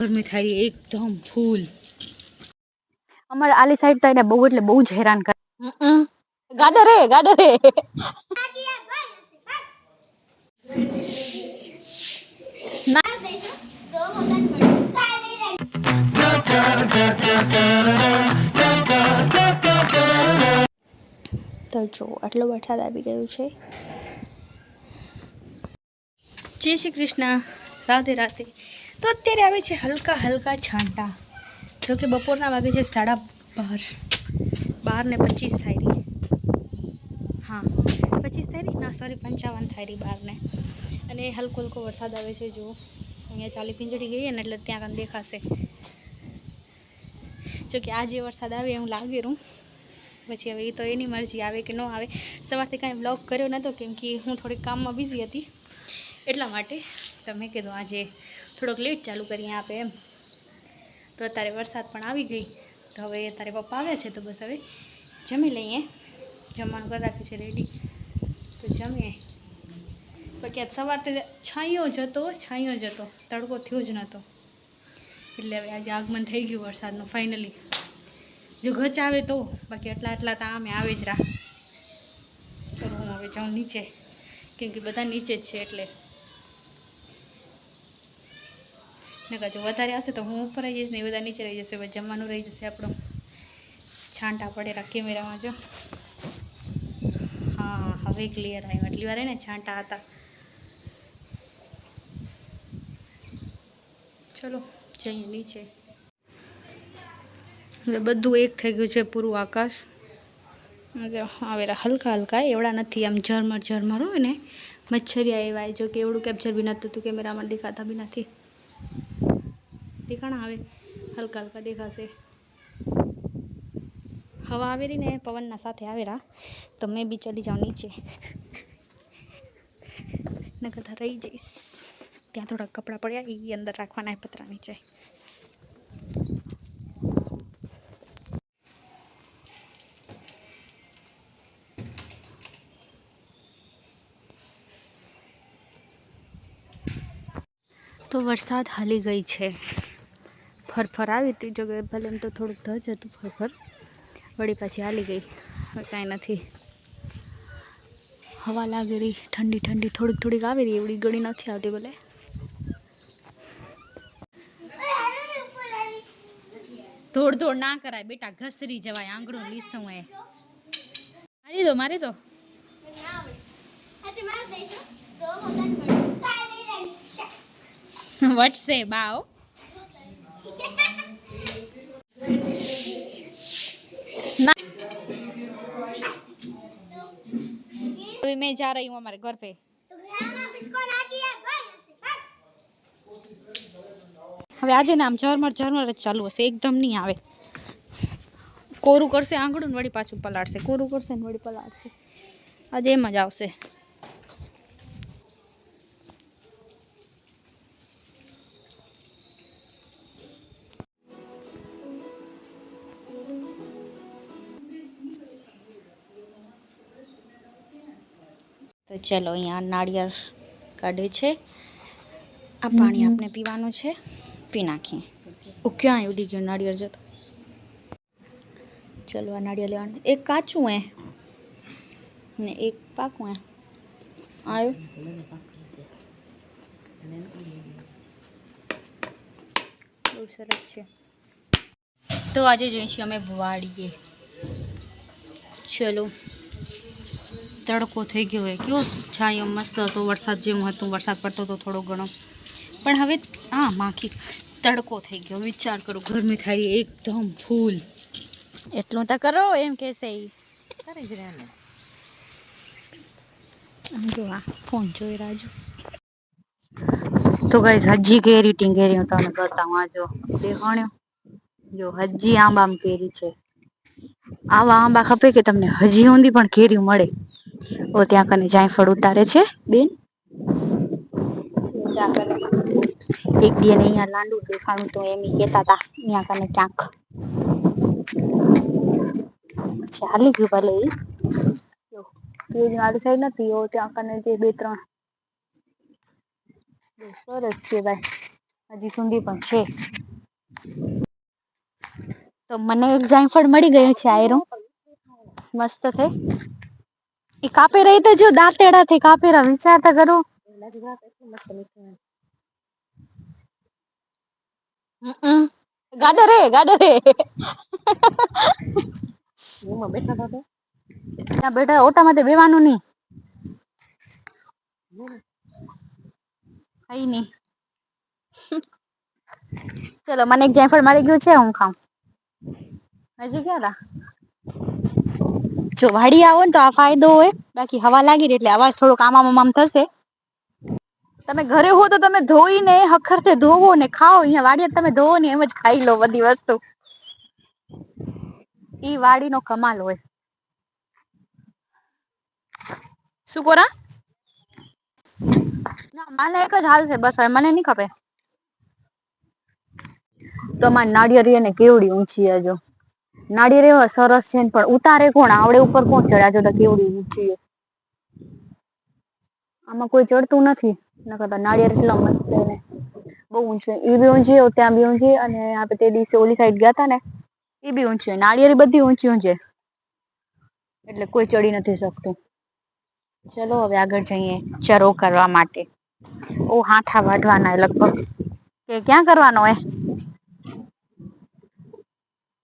ગરમી થાય એકદમ ફૂલ. અમારે આલી સાઈડ તો એને બહુ એટલે બહુ જ હેરાન કરે. ગાડો રે ગાડો રે. તો જો આટલો વરસાદ આવી ગયો છે. જય શ્રી કૃષ્ણ, રાધે રાધે. તો અત્યારે આવે છે હલકા હલકા છાંટા. જો કે બપોરના વાગે છે 12:25 થાય રહી. હા 25 થાય રહી ના સોરી 55 થાય રહી 12 ને. અને હલકો હલકો વરસાદ આવે છે. જો અહીંયા ચાલી પિંજડી ગઈ ને એટલે ત્યાં દેખાશે. જો કે આજે વરસાદ આવે એવું લાગે રૂં. પછી હવે એ તો એની મરજી આવે કે ન આવે. સવારથી કાંઈ બ્લોગ કર્યો નહોતો કેમ કે હું થોડીક કામમાં બિઝી હતી એટલા માટે. તમે કીધું આજે થોડોક લેટ ચાલુ કરીએ આપે એમ. તો અત્યારે વરસાદ પણ આવી ગઈ. તો હવે અત્યારે પપ્પા આવ્યા છે તો બસ હવે જમી લઈએ. જમવાનું કરી રાખ્યું છે રેડી. તો જમીએ. બાકી આજ સવારથી છાંયો જ હતો તડકો થયો જ નહોતો. એટલે હવે આજે આગમન થઈ ગયું વરસાદનું ફાઇનલી. જો ગચ આવે તો, બાકી આટલા તો આમે આવે જ રા. તો હું હવે જાઉં નીચે કેમ કે બધા નીચે જ છે એટલે. નકર જો વધારે આવશે તો હું ઉપર આવી જઈશ ને એ બધા નીચે રહી જશે. પછી જમવાનું રહી જશે આપણું. છાંટા પડેલા કેમેરામાં જો. હા હવે ક્લિયર આવ્યું. આટલી વાર ને છાંટા હતા. ચલો જઈએ નીચે. હવે બધું એક થઈ ગયું છે પૂરું આકાશ. આવેલા હલકા હલકા એવડા નથી આમ ઝરમર હોય ને મચ્છરિયા એવા. જો કે એવડું કેપ્ચર બી નહોતું તું કેમેરામાં દેખાતા બી નથી. દેખાણા આવે હલકા હલકા દેખાશે. હવા આવેરી ને પવનના સાથે આવેરા તો મેં બી ચડી જાઉં નીચે. નકર તો રહી જઈશ. ત્યાં થોડાક કપડાં પડ્યા એ અંદર રાખવાના પતરા નીચે. તો વરસાદ હાલી ગઈ છે. ફરફર આવી હતી જો કે ભલે એમ તો થોડુંક ધજ હતું ફરફર. વળી પાછી હાલી ગઈ. હવે કાંઈ નથી. હવા લાગે રહી ઠંડી ઠંડી થોડીક આવી રહી એવડી ગળી નથી આવતી ભલે. દોડ ના કરાય બેટા ઘસરી જવાય આંગળું લીસું એ. મારી દો. વટશે બાઓ. मैं जा रही हूँ हमारे घर पे. હવે આજે ને આમ ઝરમર જ ચાલુ હશે. એકદમ નહીં આવે. કોરું કરશે આંગળું ને વળી પાછું પલાળશે. કોરું કરશે ને વળી પલાળશે. આજે એમ જ આવશે. તો ચલો અહીંયા નાળિયેર કાઢે છે. આ પાણી આપણે પીવાનું છે. પી નાખીએ. ક્યાં ઉડી ગયો નાળિયેર જતો. ચલો આ નાળિયેર લેવાનું. એક કાચું હે ને એક પાકું હે. બહુ સરસ છે. તો આજે જઈશું અમે વાડીએ. ચલો તડકો થઈ ગયો હોય કેવો છાંયો મસ્ત હતો. વરસાદ જેવું હતું. વરસાદ પડતો હતો થોડો ઘણો પણ હવે હા માખી તડકો થઈ ગયો. વિચાર કરો ગરમી થાય એકદમ ફૂલ. એટલું તો કરો એમ કહેશે એ કરે જ રહે. જો આ ફોન જોઈ રાજુ. તો ગાઈસ હજી કેરી ટીંગેરી હું તમને બતાવું. આ જો દેખાણ્યો. જો હજી આંબામ કેરી છે. આવા આંબા ખપે કે તમને હજી ઊંધી પણ કેરી મળે. ઓ ત્યાં કને જાયફળ ઉતારે છે બેન. એક દી ને અહીંયા લાંડુ દેખાણું તો એમ કેતા તા ત્યાં કને ક્યાંક. હાલી ગયું ભલે ઈ. મારી સાઈડ નથી ત્યાં કને જે બે ત્રણ સરસ છે ભાઈ. હજી સુધી પણ છે. તો મને એક જાયફળ મળી ગયું છે આયરું મસ્ત છે. એ કાપી રહી તો જો દાંતેડા થી કાપી રહ્યા વિચારતા કરો. ગાડો રે ગાડો રે. ત્યાં બેઠા ઓટામાં બેવાનું નહી. કઈ નઈ. ચલો મને એક જાયફળ મળી ગયું છે હું ખાઉ. હજી ક્યાં જો વાડી આવો ને તો આ ફાયદો હોય બાકી હવા લાગી ર એટલે અવાજ થોડોક આમામ થશે. તમે ઘરે હો તો તમે ધોઈ ને હખર ધોવો ને ખાઓ અહિયાં વાડિયા તમે ધોવો ને એમ જ ખાઈ લો બધી વસ્તુ. ઈ વાડી નો કમાલ હોય. શું કોરા? ના મને એક જ હાલ છે બસ હવે મને નઈ ખપે. તમારે નાડિયળ ને કેવડી ઊંચી હજો. નાડિય રહેવા સરસ છે ને પણ ઉતારે કોણ આવડે ઉપર કોણ ચડ્યા તો કેવડી ઊંચી. આમાં કોઈ ચડતું નથી ન કરતા નાળિયેર એટલા મસ્ત ને. બઉ ઊંચું એ બી ઊંચી ત્યાં બી ઊંચી અને આપે તે દિવસે ઓલી સાઈડ ગયા તા ને. એ બી ઊંચી હોય નાળિયેરી બધી ઊંચી ઊંચી એટલે કોઈ ચડી નથી શકતું. ચલો હવે આગળ જઈએ ચરો કરવા માટે. ઓ હાથા વાઢવાના લગભગ કે ક્યાં કરવાનો હોય.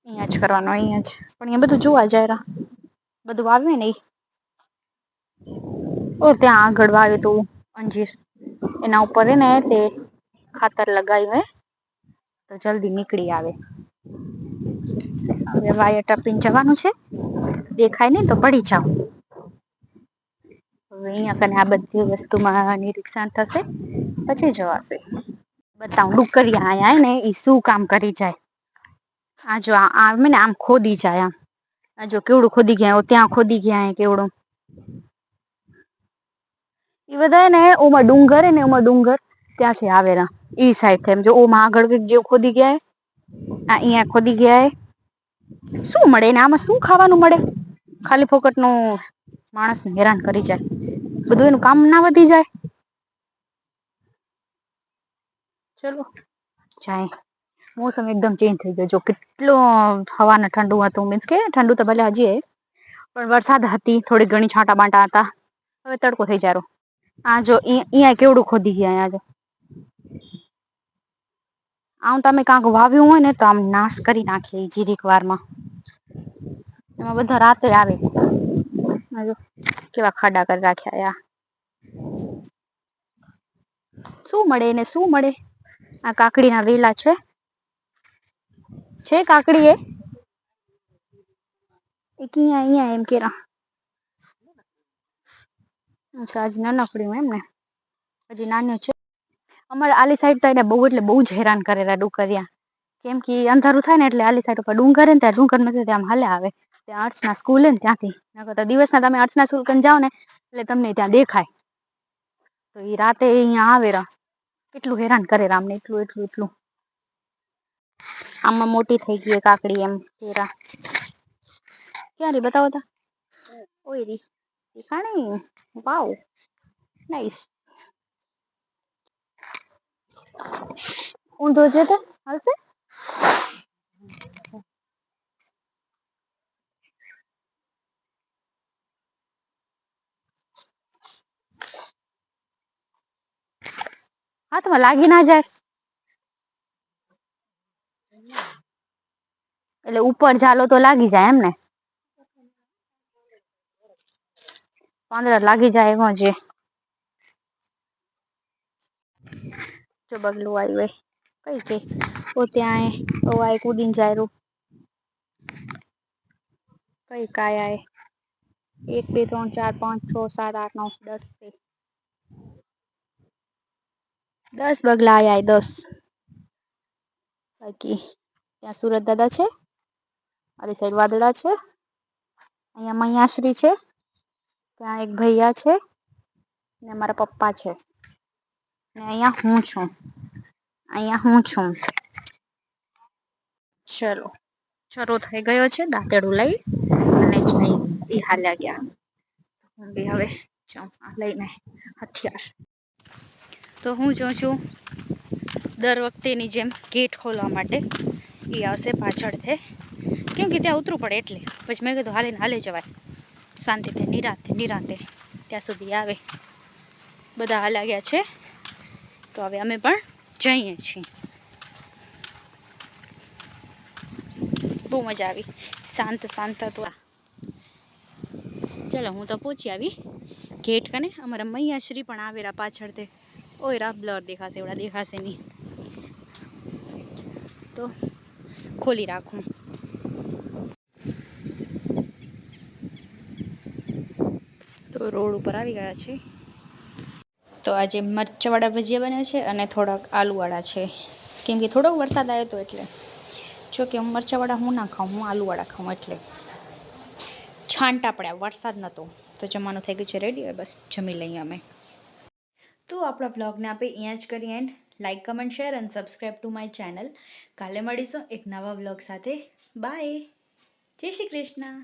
અહિયાં જ કરવાનું અહિયાં જ પણ અ બધું જોવા જરા બધું વાવે ને. ઓ ત્યાં આગળ વાવે તું અંજીર એના ઉપર ને તે ખાતર લગાવી હોય તો જલ્દી નીકળી આવે. હવે વાયર ટપીને જવાનું છે દેખાય ને તો પડી જાવ. હવે અહિયાં કને આ બધી વસ્તુમાં નિરીક્ષણ થશે પછી જવાશે. બતાવ ડુકરીયા ને ઈ શું કામ કરી જાય. આ જો આમ ને આમ ખોદી જાય આમ. હ જો કેવડું ખોદી ગયા ત્યાં ખોદી ગયા કેવડું. એ બધા ને ઓમાં ડુંગર ને ઓમાં ડુંગર ત્યાંથી આવેલા. ઈ સાઈડ થ એમ જો ઓમાં આગળ જે ખોદી ગયા આ અહિયાં ખોદી ગયા. શું મળે ને આમાં શું ખાવાનું મળે ખાલી ફોકટ નું માણસ હેરાન કરી જાય બધું એનું કામ ના વધી જાય. ચલો જાય મોસમ એકદમ ચેન્જ થઈ ગયો જો કેટલું હવાના ઠંડુ હતું મીન્સ કે ઠંડુ તો ભલે હજી પણ વરસાદ હતી થોડી ઘણી છાંટા બાંટા હતા હવે તડકો થઈ જારો. આ જો કેવડું ખોદી ગયા જો. આમ તમે કાંક વાવ્યું હોય ને તો આમ નાશ કરી નાખી જીરીક વાર માં. એમાં બધા રાતે આવે કેવા ખાડા કરી રાખ્યા. શું મળે ને શું મળે આ કાકડી ના વેલા છે કાકડી એ. એક અયા એમ કેરા. અચ્છા હજી નાનકડી એમ ને હજી નાની છે. અમારે આલી સાઈડ તો એને બહુ એટલે બહુ જ હેરાન કરેલા ડુકરિયા. કેમ કે અંધારું થાય ને એટલે આલી સાઈડ ઉપર ડુંગર ને ત્યાં ડુંગર આમ હાલે આવે. ત્યાં આર્ટ્સ સ્કૂલ ને ત્યાંથી દિવસ ના તમે આર્ટ્સ સ્કૂલ જાઓ ને એટલે તમને ત્યાં દેખાય તો એ રાતે અહિયાં આવેરા. કેટલું હેરાન કરે રામને એટલું. આમાં મોટી થઈ ગઈ કાકડી એમ કેરા. ક્યારે બતાવો તા ઓય રી દેખાણી વાવ નાઈસ. ઊંધો છે તો હાલશે. હાથમાં લાગી ના જાય. એટલે ઉપર ચાલો તો લાગી જાય એમને. પાંદડા લાગી જાય એમાં જે. જો બગલું આવ્યું કઈ છે ઓ ત્યાં કુદીન જાય. કઈ કાય 1 2 3 4 5 6 7 8 9 10. 10 બગલા આય 10. બાકી ત્યાં સુરત દાદા છે આલી સાઈડ વાદળા છે. અહિયાં મૈયાશ્રી છે ત્યાં એક ભૈયા છે. ને મારા પપ્પા છે ને અહિયાં હું છું. ચલો ચરો થઈ ગયો છે દાંતેડું લઈ અને જઈ હાલ્યા ગયા. હવે લઈને હથિયાર તો હું જોઉં છું દર વખતેની જેમ ગેટ ખોલવા માટે એ આવશે પાછળથી, કેમ કે ત્યાં ઉતરવું પડે એટલે. પછી મેં કીધું હાલે જવાય શાંતિથી, નિરાંતે ત્યાં સુધી આવે. બધા હાલ્યા ગયા છે તો હવે અમે પણ જઈએ છીએ. બહુ મજા આવી, શાંત હતું. ચાલો હું તો પહોંચી આવી ગેટ કને. અમારા મૈયાશ્રી પણ આવેલા પાછળથી. ઓય રા બ્લર દેખાશે, એવડા દેખાશે નહીં તો ખોલી રાખું. તો રોડ ઉપર આવી ગયા છે. તો આજે મરચાવાળા ભજીયા બન્યા છે અને થોડાક આલુવાળા છે, કેમ કે થોડોક વરસાદ આવ્યો હતો એટલે. જો કે હું મરચાવાળા હું ના ખાઉં, હું આલુવાળા ખાઉં એટલે છાંટા પડ્યા, વરસાદ નહોતો. તો જમવાનું થઈ ગયું છે રેડી, હવે બસ જમી લઈએ અમે. તો આપણા બ્લોગને આપણે અહીંયા જ કરીએ and. Like, comment, share and subscribe to my channel. કાલે મળીશું એક નવા બ્લોગ સાથે. બાય, જય શ્રી કૃષ્ણ.